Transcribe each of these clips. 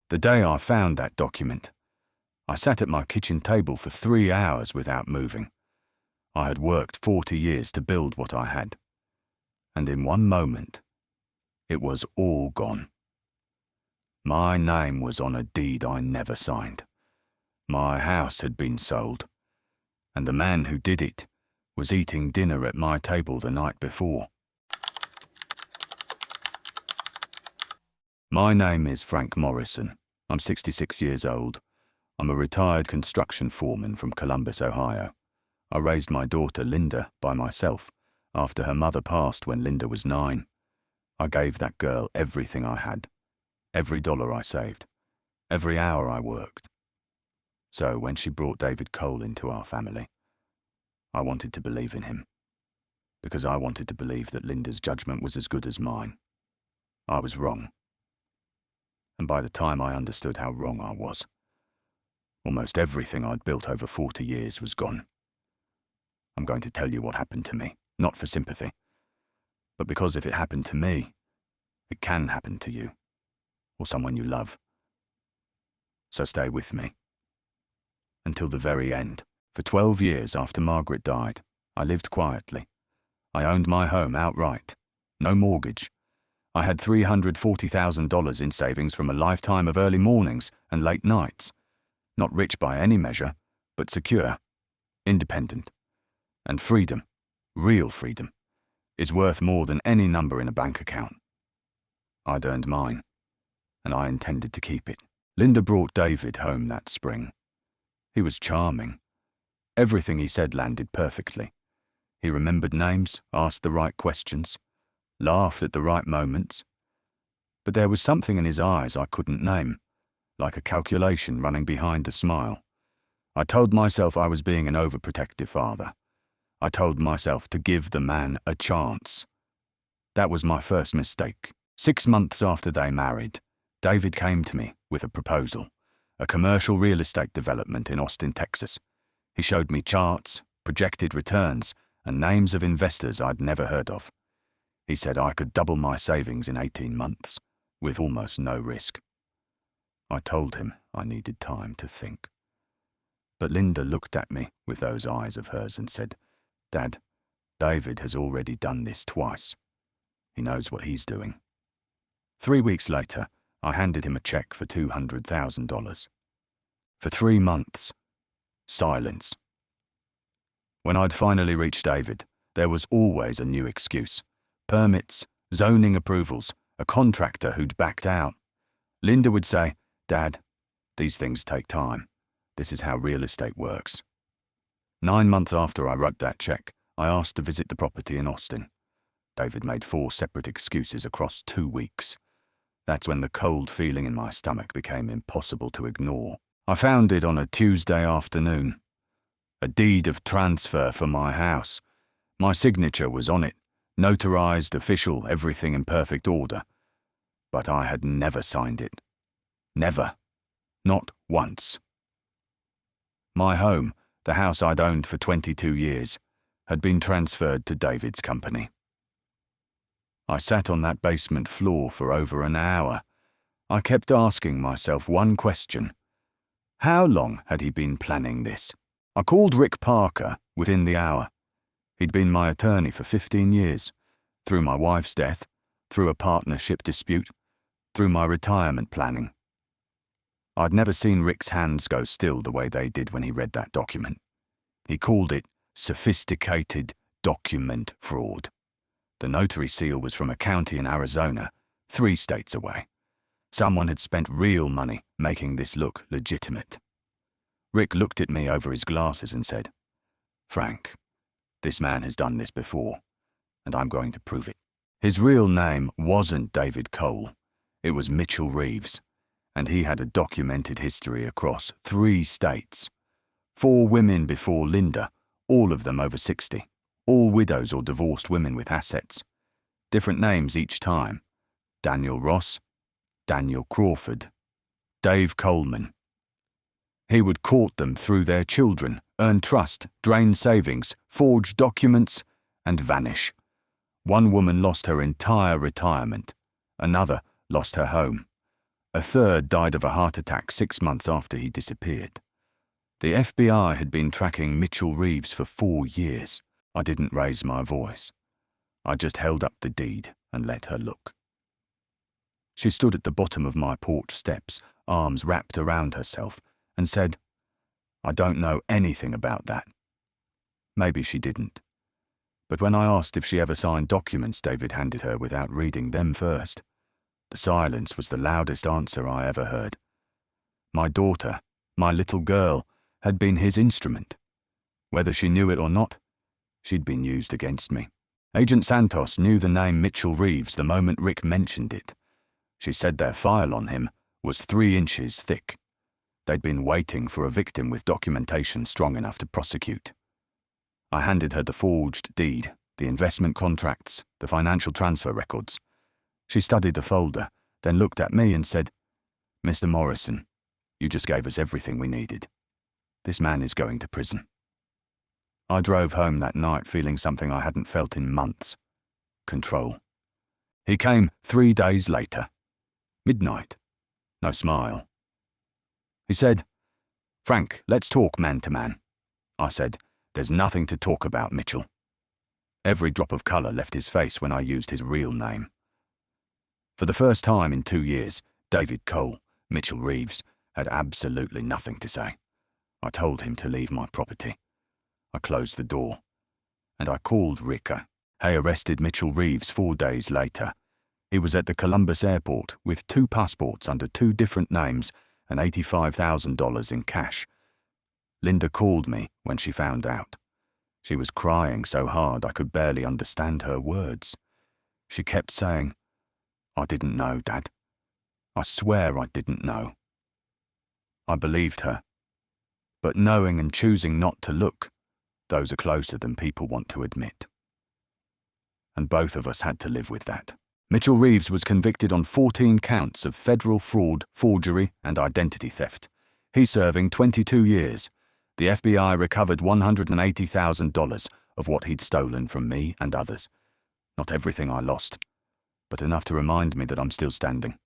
The day I found that document, I sat at my kitchen table for 3 hours without moving. I had worked 40 years to build what I had. And in one moment, it was all gone. My name was on a deed I never signed. My house had been sold, and the man who did it was eating dinner at my table the night before. My name is Frank Morrison. I'm 66 years old. I'm a retired construction foreman from Columbus, Ohio. I raised my daughter Linda by myself after her mother passed when Linda was 9. I gave that girl everything I had, every dollar I saved, every hour I worked. So when she brought David Cole into our family, I wanted to believe in him, because I wanted to believe that Linda's judgment was as good as mine. I was wrong. And by the time I understood how wrong I was, almost everything I'd built over 40 years was gone. I'm going to tell you what happened to me, not for sympathy, but because if it happened to me, it can happen to you, or someone you love. So stay with me. Until the very end. For 12 years after Margaret died, I lived quietly. I owned my home outright. No mortgage. I had $340,000 in savings from a lifetime of early mornings and late nights. Not rich by any measure, but secure, independent. And freedom, real freedom, is worth more than any number in a bank account. I'd earned mine, and I intended to keep it. Linda brought David home that spring. He was charming. Everything he said landed perfectly. He remembered names, asked the right questions, laughed at the right moments. But there was something in his eyes I couldn't name, like a calculation running behind the smile. I told myself I was being an overprotective father. I told myself to give the man a chance. That was my first mistake. 6 months after they married, David came to me with a proposal, a commercial real estate development in Austin, Texas. He showed me charts, projected returns, and names of investors I'd never heard of. He said I could double my savings in 18 months, with almost no risk. I told him I needed time to think. But Linda looked at me with those eyes of hers and said, "Dad, David has already done this twice. He knows what he's doing." 3 weeks later, I handed him a check for $200,000. For 3 months, silence. When I'd finally reached David, there was always a new excuse. Permits, zoning approvals, a contractor who'd backed out. Linda would say, "Dad, these things take time. This is how real estate works." 9 months after I wrote that check, I asked to visit the property in Austin. David made 4 separate excuses across 2 weeks. That's when the cold feeling in my stomach became impossible to ignore. I found it on a Tuesday afternoon. A deed of transfer for my house. My signature was on it, notarized, official, everything in perfect order. But I had never signed it. Never. Not once. My home, the house I'd owned for 22 years, had been transferred to David's company. I sat on that basement floor for over an hour. I kept asking myself one question. How long had he been planning this? I called Rick Parker within the hour. He'd been my attorney for 15 years, through my wife's death, through a partnership dispute, through my retirement planning. I'd never seen Rick's hands go still the way they did when he read that document. He called it sophisticated document fraud. The notary seal was from a county in Arizona, 3 states away. Someone had spent real money making this look legitimate. Rick looked at me over his glasses and said, "Frank, this man has done this before, and I'm going to prove it." His real name wasn't David Cole. It was Mitchell Reeves, and he had a documented history across 3 states. 4 women before Linda, all of them over 60. All widows or divorced women with assets. Different names each time. Daniel Ross, Daniel Crawford, Dave Coleman. He would court them through their children, earn trust, drain savings, forge documents, and vanish. One woman lost her entire retirement. Another lost her home. A third died of a heart attack 6 months after he disappeared. The FBI had been tracking Mitchell Reeves for 4 years. I didn't raise my voice. I just held up the deed and let her look. She stood at the bottom of my porch steps, arms wrapped around herself, and said, "I don't know anything about that." Maybe she didn't. But when I asked if she ever signed documents David handed her without reading them first, the silence was the loudest answer I ever heard. My daughter, my little girl, had been his instrument. Whether she knew it or not, she'd been used against me. Agent Santos knew the name Mitchell Reeves the moment Rick mentioned it. She said their file on him was 3 inches thick. They'd been waiting for a victim with documentation strong enough to prosecute. I handed her the forged deed, the investment contracts, the financial transfer records. She studied the folder, then looked at me and said, "Mr. Morrison, you just gave us everything we needed. This man is going to prison." I drove home that night feeling something I hadn't felt in months. Control. He came 3 days later. Midnight. No smile. He said, "Frank, let's talk man to man." I said, "There's nothing to talk about, Mitchell." Every drop of colour left his face when I used his real name. For the first time in 2 years, David Cole, Mitchell Reeves, had absolutely nothing to say. I told him to leave my property. I closed the door. And I called Rick. Hay arrested Mitchell Reeves 4 days later. He was at the Columbus airport with 2 passports under 2 different names and $85,000 in cash. Linda called me when she found out. She was crying so hard I could barely understand her words. She kept saying, "I didn't know, Dad. I swear I didn't know." I believed her. But knowing and choosing not to look, those are closer than people want to admit. And both of us had to live with that. Mitchell Reeves was convicted on 14 counts of federal fraud, forgery, and identity theft. He's serving 22 years. The FBI recovered $180,000 of what he'd stolen from me and others. Not everything I lost, but enough to remind me that I'm still standing.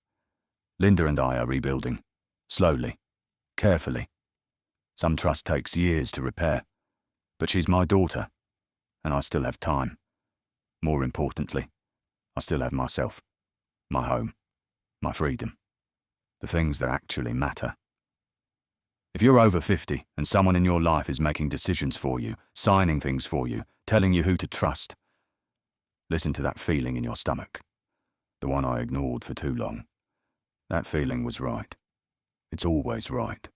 Linda and I are rebuilding. Slowly. Carefully. Some trust takes years to repair. But she's my daughter, and I still have time. More importantly, I still have myself, my home, my freedom, the things that actually matter. If you're over 50 and someone in your life is making decisions for you, signing things for you, telling you who to trust, listen to that feeling in your stomach, the one I ignored for too long. That feeling was right. It's always right.